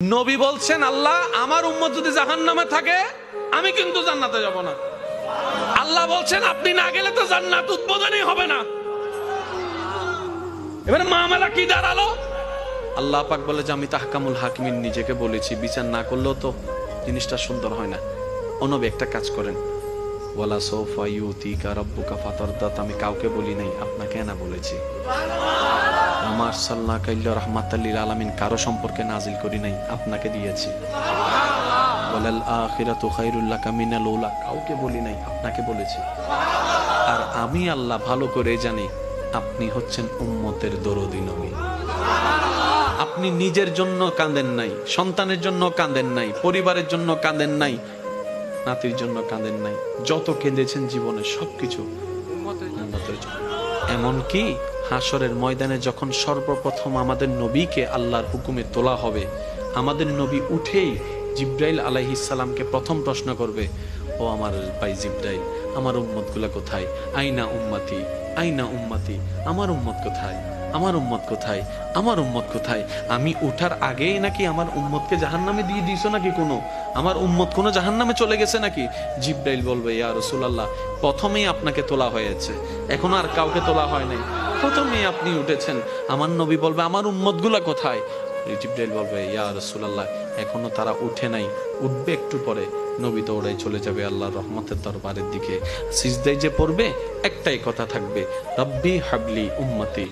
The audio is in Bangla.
নবী বলছেন, আল্লাহ আমার উম্মত যদি জাহান্নামে থাকে আমি কিন্তু জান্নাতে যাব না। আল্লাহ বলছেন আপনি না গেলে তো জান্নাত উদ্বোধনই হবে না। এবারে মামলা কি দাঁড়ালো? আল্লাহ পাক বলে যে আমি তাহকামুল হাকিমিন নিজেকে বলেছি, বিচার না করলেও তো জিনিসটা সুন্দর হয় না। ও নবী একটা কাজ করেন, ওয়ালা সাউফা ইউতিকা রাব্বুকা ফাতারদাত, আমি কাউকে বলি নাই, আপনাকে না বলেছি। আমার সাল্লাল্লাহু আলাইহি রাহমাতাল লিল আলামিন কারো সম্পর্কে নাজিল করি নাই, আপনাকে দিয়েছি। ওয়ালাল আখিরাতু খায়রুল লাকা মিনাল উলা, কাউকে বলি নাই, আপনাকে বলেছি। আর আমি আল্লাহ ভালো করে জানি আপনি হচ্ছেন উম্মতের দরদী নবী। আপনি নিজের জন্য কাঁদেন নাই, সন্তানের জন্য কাঁদেন নাই, পরিবারের জন্য কাঁদেন নাই, নাতির জন্য কাঁদেন নাই, যত কেঁদেছেন জীবনে সবকিছু উম্মতের জন্য। এমনকি হাসরের ময়দানে যখন সর্বপ্রথম আমাদের নবীকে আল্লাহর হুকুমে তোলা হবে, আমাদের নবী উঠেই জিব্রাইল আলাইহিস সালামকে প্রথম প্রশ্ন করবে, ও আমার ভাই জিব্রাইল, আমার উম্মত গুলা কোথায়? আইনা উম্মতি, আইনা উম্মতি, আমার উম্মত কোথায়, আমার উম্মত কোথায়, আমার উম্মত কোথায়? আমি উঠার আগেই নাকি আমার উম্মতকে জাহান্নামে দিয়ে দিয়েছো নাকি? কোনো আমার উম্মত কোনো জাহান্নামে চলে গেছে নাকি? জিব্রাইল বলবে, ইয়া রাসূলুল্লাহ, প্রথমেই আপনাকে তোলা হয়েছে, এখনো আর কাউকে তোলা হয় নাই, প্রথমেই আপনি উঠেছেন। আমার নবী বলবে, আমার উম্মত গুলা কোথায়? জিব্রাইল বলবে, ইয়া রাসূলুল্লাহ, এখনো তারা উঠে নাই, উঠবে একটু পরে। নবী তো ওরাই চলে যাবে আল্লাহর রহমতের দরবারের দিকে। সিজদায় যে পড়বে একটাই কথা থাকবে, রব্বি হাবলি উম্মতি।